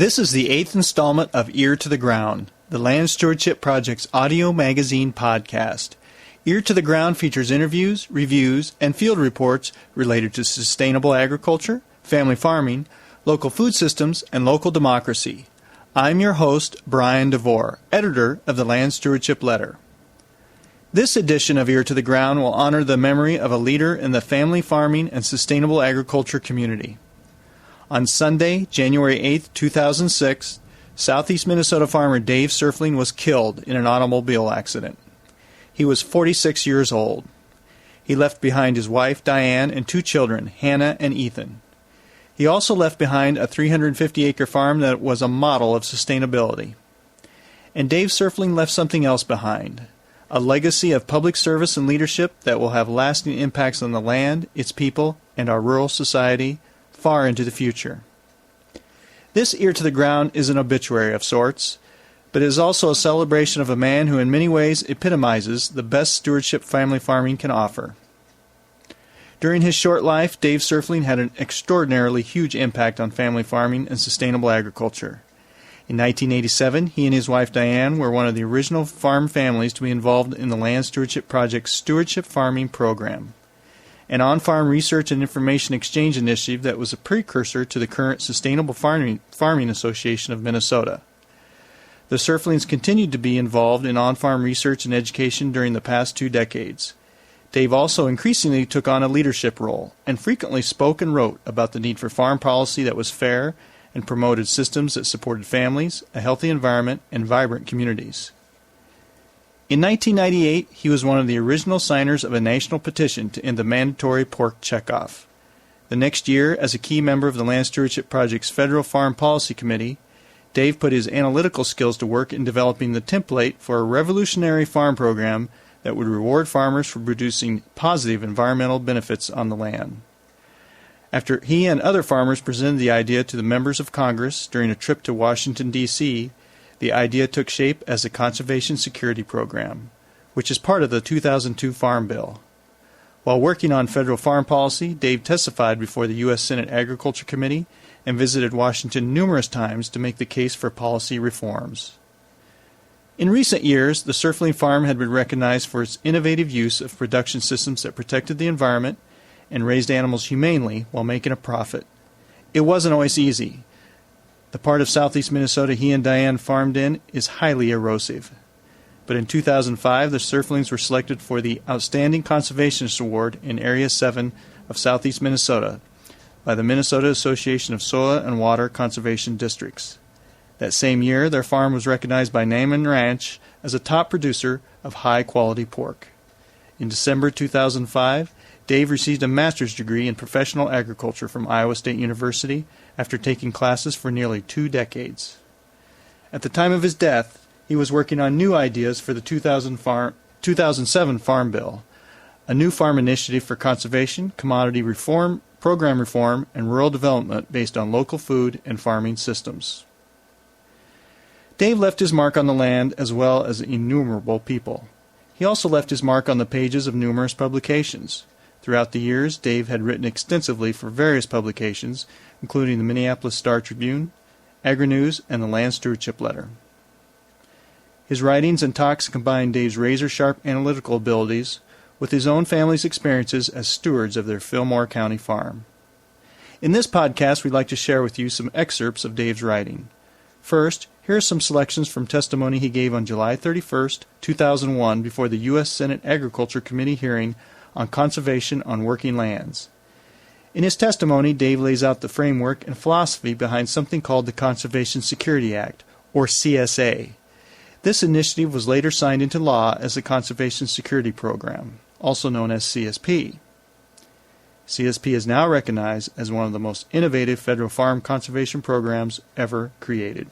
This is the 8th installment of Ear to the Ground, the Land Stewardship Project's audio magazine podcast. Ear to the Ground features interviews, reviews, and field reports related to sustainable agriculture, family farming, local food systems, and local democracy. I'm your host, Brian DeVore, editor of the Land Stewardship Letter. This edition of Ear to the Ground will honor the memory of a leader in the family farming and sustainable agriculture community. On Sunday, January 8, 2006, Southeast Minnesota farmer Dave Surfling was killed in an automobile accident. He was 46 years old. He left behind his wife, Diane, and two children, Hannah and Ethan. He also left behind a 350-acre farm that was a model of sustainability. And Dave Surfling left something else behind, a legacy of public service and leadership that will have lasting impacts on the land, its people, and our rural society far into the future. This Ear to the Ground is an obituary of sorts, but it is also a celebration of a man who in many ways epitomizes the best stewardship family farming can offer. During his short life, Dave Surfling had an extraordinarily huge impact on family farming and sustainable agriculture. In 1987, he and his wife Diane were one of the original farm families to be involved in the Land Stewardship Project's Stewardship Farming Program, an on-farm research and information exchange initiative that was a precursor to the current Sustainable Farming Association of Minnesota. The Surflings continued to be involved in on-farm research and education during the past 2 decades. Dave also increasingly took on a leadership role and frequently spoke and wrote about the need for farm policy that was fair and promoted systems that supported families, a healthy environment, and vibrant communities. In 1998, he was one of the original signers of a national petition to end the mandatory pork checkoff. The next year, as a key member of the Land Stewardship Project's Federal Farm Policy Committee, Dave put his analytical skills to work in developing the template for a revolutionary farm program that would reward farmers for producing positive environmental benefits on the land. After he and other farmers presented the idea to the members of Congress during a trip to Washington, D.C., the idea took shape as a Conservation Security Program, which is part of the 2002 Farm Bill. While working on federal farm policy, Dave testified before the U.S. Senate Agriculture Committee and visited Washington numerous times to make the case for policy reforms. In recent years, the Surfling Farm had been recognized for its innovative use of production systems that protected the environment and raised animals humanely while making a profit. It wasn't always easy. The part of southeast Minnesota he and Diane farmed in is highly erosive. But in 2005, the Surflings were selected for the Outstanding Conservationist Award in Area 7 of southeast Minnesota by the Minnesota Association of Soil and Water Conservation Districts. That same year, their farm was recognized by Naaman Ranch as a top producer of high-quality pork. In December 2005, Dave received a master's degree in professional agriculture from Iowa State University after taking classes for nearly 2 decades. At the time of his death, he was working on new ideas for the 2007 Farm Bill, a new farm initiative for conservation, commodity reform, program reform, and rural development based on local food and farming systems. Dave left his mark on the land as well as innumerable people. He also left his mark on the pages of numerous publications. Throughout the years, Dave had written extensively for various publications, including the Minneapolis Star-Tribune, Agri-News, and the Land Stewardship Letter. His writings and talks combine Dave's razor-sharp analytical abilities with his own family's experiences as stewards of their Fillmore County farm. In this podcast, we'd like to share with you some excerpts of Dave's writing. First, here are some selections from testimony he gave on July 31, 2001, before the U.S. Senate Agriculture Committee hearing on conservation on working lands. In his testimony, Dave lays out the framework and philosophy behind something called the Conservation Security Act, or CSA. This initiative was later signed into law as the Conservation Security Program, also known as CSP. CSP is now recognized as one of the most innovative federal farm conservation programs ever created.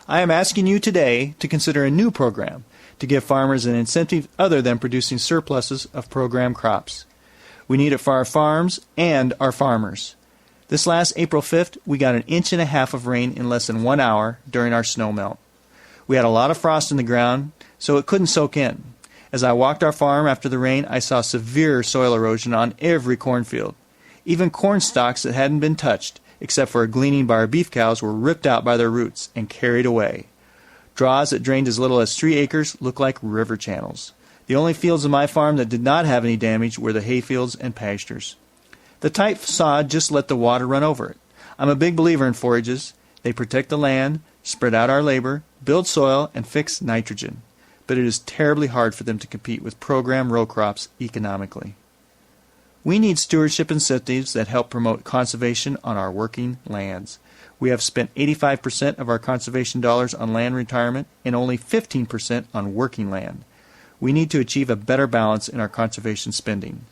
I am asking you today to consider a new program to give farmers an incentive other than producing surpluses of program crops. We need it for our farms and our farmers. This last April 5th, we got 1.5 inches of rain in less than 1 hour during our snow melt. We had a lot of frost in the ground so it couldn't soak in. As I walked our farm after the rain, I saw severe soil erosion on every cornfield. Even corn stalks that hadn't been touched, except for a gleaning by our beef cows, were ripped out by their roots and carried away. Draws that drained as little as 3 acres looked like river channels. The only fields on my farm that did not have any damage were the hayfields and pastures. The tight sod just let the water run over it. I'm a big believer in forages. They protect the land, spread out our labor, build soil, and fix nitrogen. But it is terribly hard for them to compete with program row crops economically. We need stewardship incentives that help promote conservation on our working lands. We have spent 85% of our conservation dollars on land retirement and only 15% on working land. We need to achieve a better balance in our conservation spending.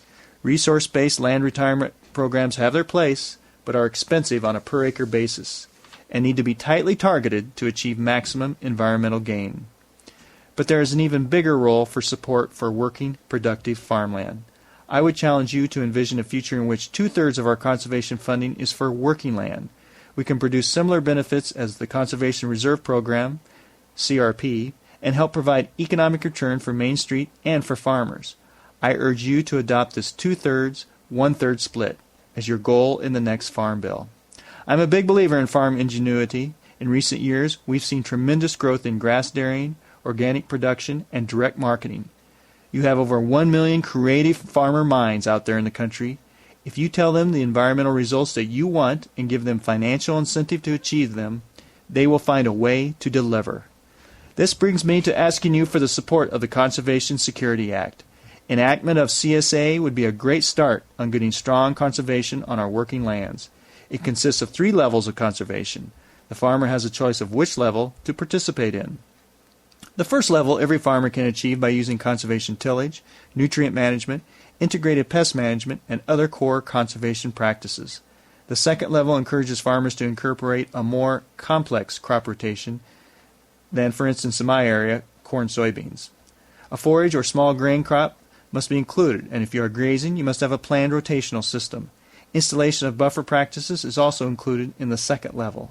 Resource-based land retirement programs have their place, but are expensive on a per-acre basis and need to be tightly targeted to achieve maximum environmental gain. But there is an even bigger role for support for working, productive farmland. I would challenge you to envision a future in which 2/3 of our conservation funding is for working land. We can produce similar benefits as the Conservation Reserve Program, CRP, and help provide economic return for Main Street and for farmers. I urge you to adopt this 2/3, 1/3 split as your goal in the next Farm Bill. I'm a big believer in farm ingenuity. In recent years, we've seen tremendous growth in grass dairying, organic production, and direct marketing. You have over 1 million creative farmer minds out there in the country. If you tell them the environmental results that you want and give them financial incentive to achieve them, they will find a way to deliver. This brings me to asking you for the support of the Conservation Security Act. Enactment of CSA would be a great start on getting strong conservation on our working lands. It consists of 3 levels of conservation. The farmer has a choice of which level to participate in. The first level every farmer can achieve by using conservation tillage, nutrient management, integrated pest management, and other core conservation practices. The second level encourages farmers to incorporate a more complex crop rotation than, for instance, in my area, corn soybeans. A forage or small grain crop must be included, and if you are grazing, you must have a planned rotational system. Installation of buffer practices is also included in the second level.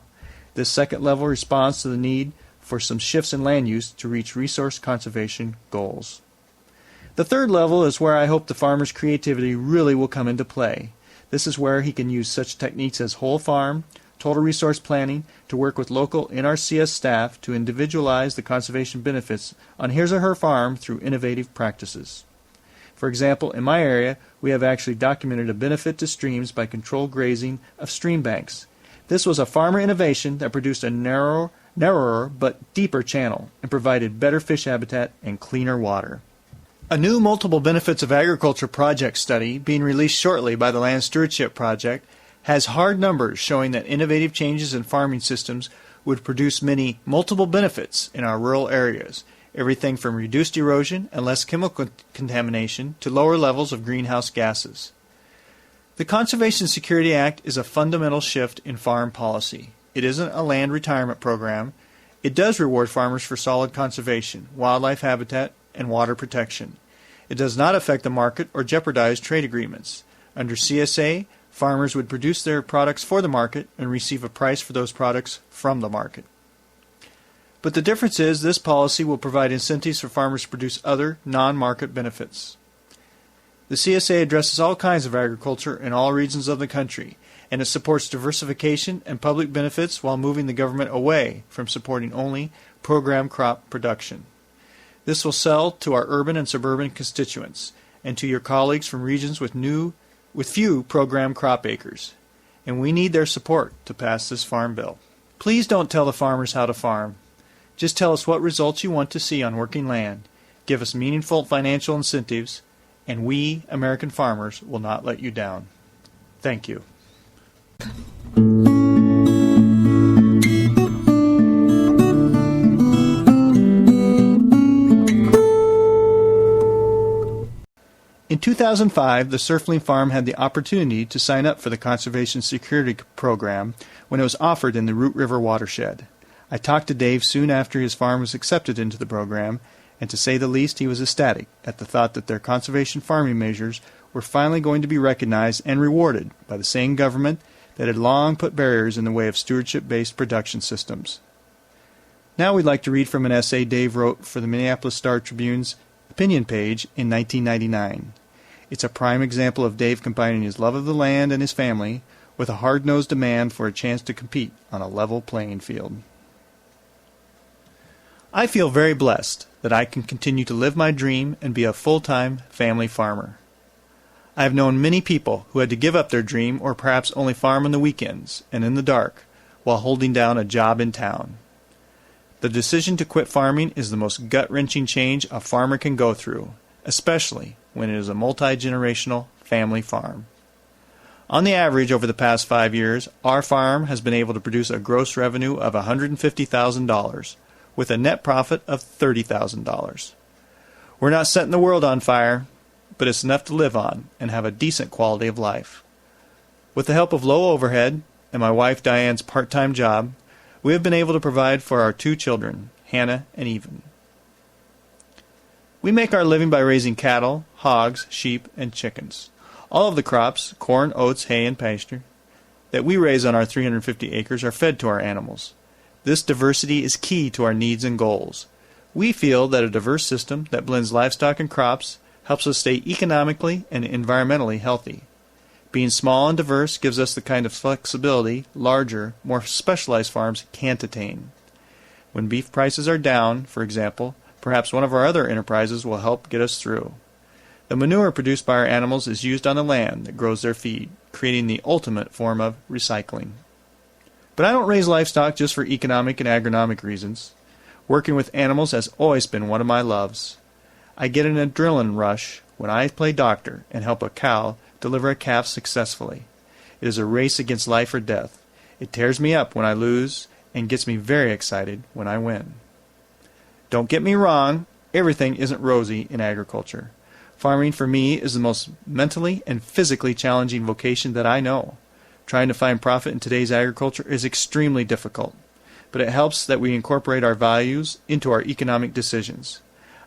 This second level responds to the need for some shifts in land use to reach resource conservation goals. The third level is where I hope the farmer's creativity really will come into play. This is where he can use such techniques as whole farm, total resource planning, to work with local NRCS staff to individualize the conservation benefits on his or her farm through innovative practices. For example, in my area, we have actually documented a benefit to streams by controlled grazing of stream banks. This was a farmer innovation that produced a narrower but deeper channel and provided better fish habitat and cleaner water. A new Multiple Benefits of Agriculture project study, being released shortly by the Land Stewardship Project, has hard numbers showing that innovative changes in farming systems would produce many multiple benefits in our rural areas, everything from reduced erosion and less chemical contamination to lower levels of greenhouse gases. The Conservation Security Act is a fundamental shift in farm policy. It isn't a land retirement program. It does reward farmers for solid conservation, wildlife habitat, and water protection. It does not affect the market or jeopardize trade agreements. Under CSA, farmers would produce their products for the market and receive a price for those products from the market. But the difference is this policy will provide incentives for farmers to produce other non-market benefits. The CSA addresses all kinds of agriculture in all regions of the country, and it supports diversification and public benefits while moving the government away from supporting only program crop production. This will sell to our urban and suburban constituents and to your colleagues from regions with few program crop acres. And we need their support to pass this farm bill. Please don't tell the farmers how to farm. Just tell us what results you want to see on working land. Give us meaningful financial incentives, and we, American farmers, will not let you down. Thank you. In 2005, the Surfling Farm had the opportunity to sign up for the Conservation Security Program when it was offered in the Root River watershed. I talked to Dave soon after his farm was accepted into the program, and to say the least, he was ecstatic at the thought that their conservation farming measures were finally going to be recognized and rewarded by the same government that had long put barriers in the way of stewardship-based production systems. Now we'd like to read from an essay Dave wrote for the Minneapolis Star-Tribune's opinion page in 1999. It's a prime example of Dave combining his love of the land and his family with a hard-nosed demand for a chance to compete on a level playing field. I feel very blessed that I can continue to live my dream and be a full-time family farmer. I have known many people who had to give up their dream or perhaps only farm on the weekends and in the dark while holding down a job in town. The decision to quit farming is the most gut-wrenching change a farmer can go through, especially when it is a multi-generational family farm. On the average over the past 5 years, our farm has been able to produce a gross revenue of $150,000 with a net profit of $30,000. We're not setting the world on fire, but it's enough to live on and have a decent quality of life. With the help of low overhead and my wife Diane's part-time job, we have been able to provide for our 2 children, Hannah and Even. We make our living by raising cattle, hogs, sheep, and chickens. All of the crops, corn, oats, hay, and pasture, that we raise on our 350 acres are fed to our animals. This diversity is key to our needs and goals. We feel that a diverse system that blends livestock and crops helps us stay economically and environmentally healthy. Being small and diverse gives us the kind of flexibility larger, more specialized farms can't attain. When beef prices are down, for example, perhaps one of our other enterprises will help get us through. The manure produced by our animals is used on the land that grows their feed, creating the ultimate form of recycling. But I don't raise livestock just for economic and agronomic reasons. Working with animals has always been one of my loves. I get an adrenaline rush when I play doctor and help a cow deliver a calf successfully. It is a race against life or death. It tears me up when I lose and gets me very excited when I win. Don't get me wrong, everything isn't rosy in agriculture. Farming for me is the most mentally and physically challenging vocation that I know. Trying to find profit in today's agriculture is extremely difficult, but it helps that we incorporate our values into our economic decisions.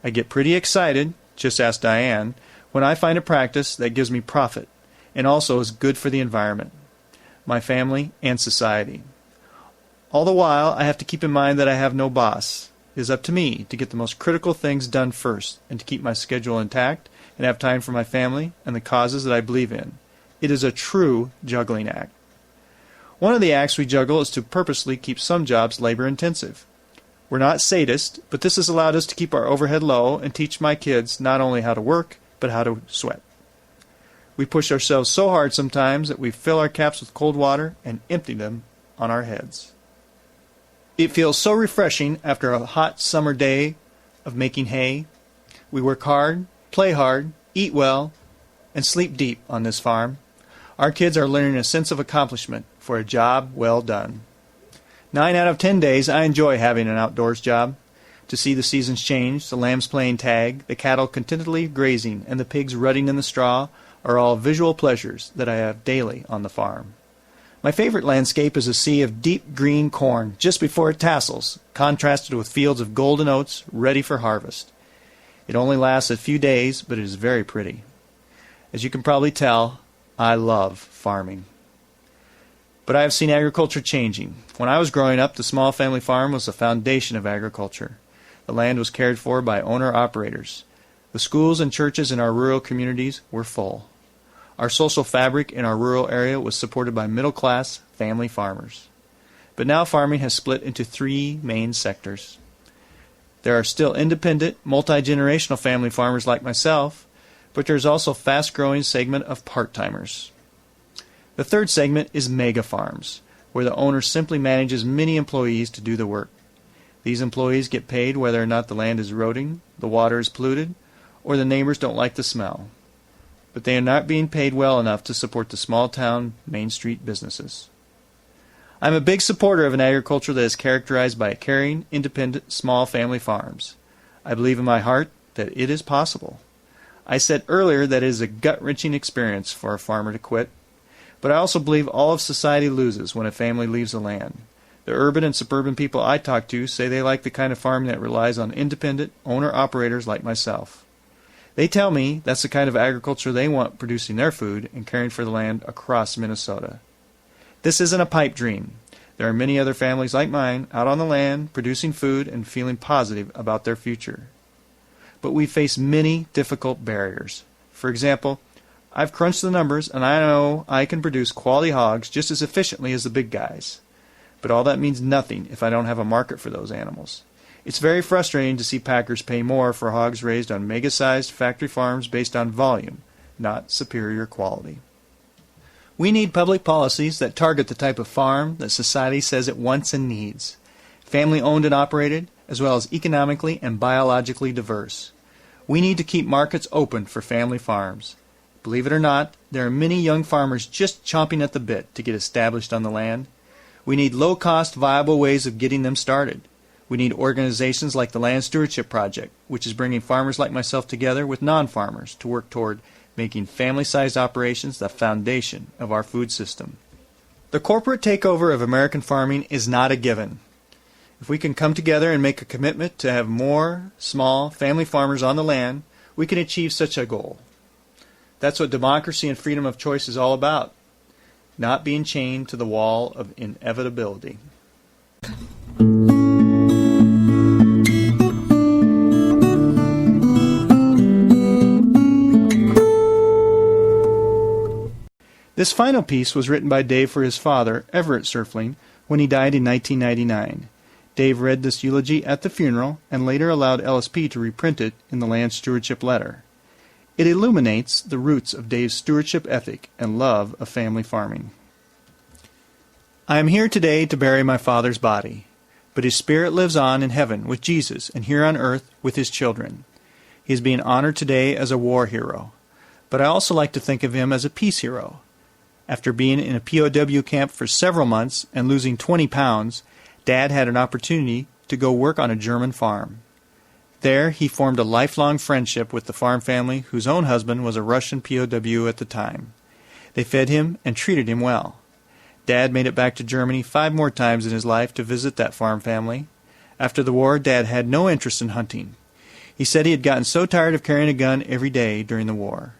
I get pretty excited, just ask Diane, when I find a practice that gives me profit and also is good for the environment, my family, and society. All the while, I have to keep in mind that I have no boss. It is up to me to get the most critical things done first and to keep my schedule intact and have time for my family and the causes that I believe in. It is a true juggling act. One of the acts we juggle is to purposely keep some jobs labor-intensive. We're not sadists, but this has allowed us to keep our overhead low and teach my kids not only how to work, but how to sweat. We push ourselves so hard sometimes that we fill our caps with cold water and empty them on our heads. It feels so refreshing after a hot summer day of making hay. We work hard, play hard, eat well, and sleep deep on this farm. Our kids are learning a sense of accomplishment for a job well done. 9 out of 10 days I enjoy having an outdoors job. To see the seasons change, the lambs playing tag, the cattle contentedly grazing, and the pigs rutting in the straw are all visual pleasures that I have daily on the farm. My favorite landscape is a sea of deep green corn just before it tassels, contrasted with fields of golden oats ready for harvest. It only lasts a few days, but it is very pretty. As you can probably tell, I love farming. But I have seen agriculture changing. When I was growing up, the small family farm was the foundation of agriculture. The land was cared for by owner-operators. The schools and churches in our rural communities were full. Our social fabric in our rural area was supported by middle-class family farmers. But now farming has split into 3 main sectors. There are still independent, multi-generational family farmers like myself, but there's also a fast-growing segment of part-timers. The third segment is mega farms, where the owner simply manages many employees to do the work. These employees get paid whether or not the land is eroding, the water is polluted, or the neighbors don't like the smell. But they are not being paid well enough to support the small-town, Main Street businesses. I'm a big supporter of an agriculture that is characterized by caring, independent, small family farms. I believe in my heart that it is possible. I said earlier that it is a gut-wrenching experience for a farmer to quit, but I also believe all of society loses when a family leaves the land. The urban and suburban people I talk to say they like the kind of farming that relies on independent owner-operators like myself. They tell me that's the kind of agriculture they want producing their food and caring for the land across Minnesota. This isn't a pipe dream. There are many other families like mine out on the land, producing food and feeling positive about their future. But we face many difficult barriers. For example, I've crunched the numbers, and I know I can produce quality hogs just as efficiently as the big guys. But all that means nothing if I don't have a market for those animals. It's very frustrating to see packers pay more for hogs raised on mega-sized factory farms based on volume, not superior quality. We need public policies that target the type of farm that society says it wants and needs. Family-owned and operated, as well as economically and biologically diverse. We need to keep markets open for family farms. Believe it or not, there are many young farmers just chomping at the bit to get established on the land. We need low-cost, viable ways of getting them started. We need organizations like the Land Stewardship Project, which is bringing farmers like myself together with non-farmers to work toward making family-sized operations the foundation of our food system. The corporate takeover of American farming is not a given. If we can come together and make a commitment to have more small family farmers on the land, we can achieve such a goal. That's what democracy and freedom of choice is all about, not being chained to the wall of inevitability. This final piece was written by Dave for his father, Everett Surfling, when he died in 1999. Dave read this eulogy at the funeral and later allowed LSP to reprint it in the Land Stewardship Letter. It illuminates the roots of Dave's stewardship ethic and love of family farming. I am here today to bury my father's body, but his spirit lives on in heaven with Jesus and here on earth with his children. He is being honored today as a war hero, but I also like to think of him as a peace hero. After being in a POW camp for several months and losing 20 pounds, Dad had an opportunity to go work on a German farm. There, he formed a lifelong friendship with the farm family whose own husband was a Russian POW at the time. They fed him and treated him well. Dad made it back to Germany 5 more times in his life to visit that farm family. After the war, Dad had no interest in hunting. He said he had gotten so tired of carrying a gun every day during the war.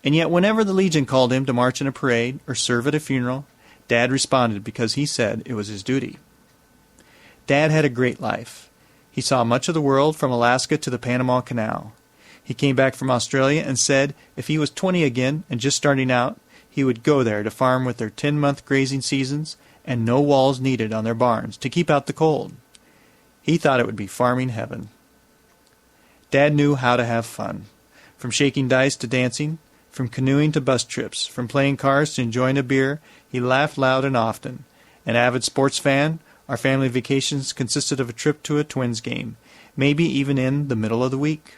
And yet whenever the Legion called him to march in a parade or serve at a funeral, Dad responded because he said it was his duty. Dad had a great life. He saw much of the world from Alaska to the Panama Canal. He came back from Australia and said if he was 20 again and just starting out, he would go there to farm with their 10-month grazing seasons and no walls needed on their barns to keep out the cold. He thought it would be farming heaven. Dad knew how to have fun. From shaking dice to dancing, from canoeing to bus trips, from playing cards to enjoying a beer, he laughed loud and often. An avid sports fan, our family vacations consisted of a trip to a Twins game, maybe even in the middle of the week.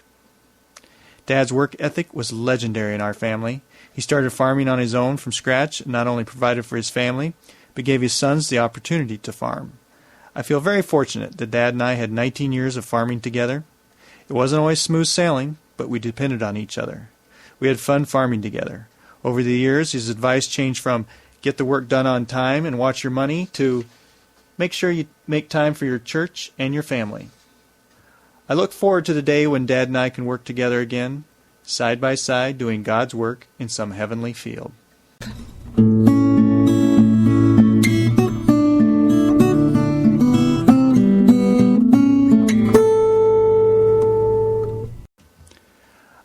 Dad's work ethic was legendary in our family. He started farming on his own from scratch and not only provided for his family, but gave his sons the opportunity to farm. I feel very fortunate that Dad and I had 19 years of farming together. It wasn't always smooth sailing, but we depended on each other. We had fun farming together. Over the years, his advice changed from get the work done on time and watch your money to make sure you make time for your church and your family. I look forward to the day when Dad and I can work together again, side by side doing God's work in some heavenly field.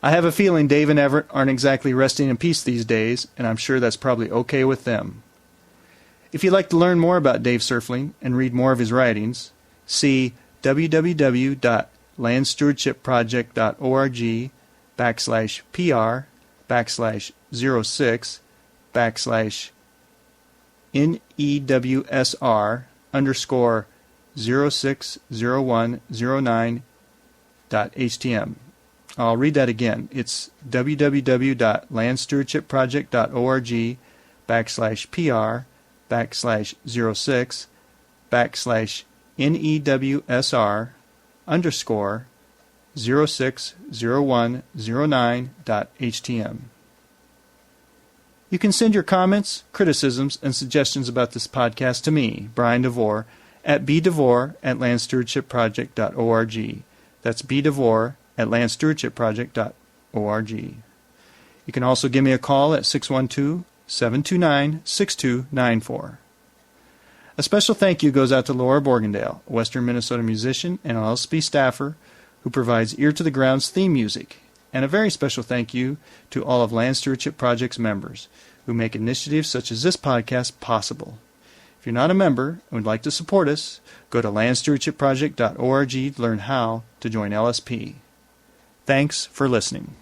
I have a feeling Dave and Everett aren't exactly resting in peace these days, and I'm sure that's probably okay with them. If you'd like to learn more about Dave Surfling and read more of his writings, see www.landstewardshipproject.org/PR/060109.htm. I'll read that again. It's www.landstewardshipproject.org/PR/060109.htm. You can send your comments, criticisms, and suggestions about this podcast to me, Brian DeVore, at bdevore@landstewardshipproject.org. That's bdevore@landstewardshipproject.org. You can also give me a call at 612-729-6294. A special thank you goes out to Laura Borgendale, a Western Minnesota musician and LSP staffer who provides Ear to the Ground's theme music. And a very special thank you to all of Land Stewardship Project's members who make initiatives such as this podcast possible. If you're not a member and would like to support us, go to landstewardshipproject.org to learn how to join LSP. Thanks for listening.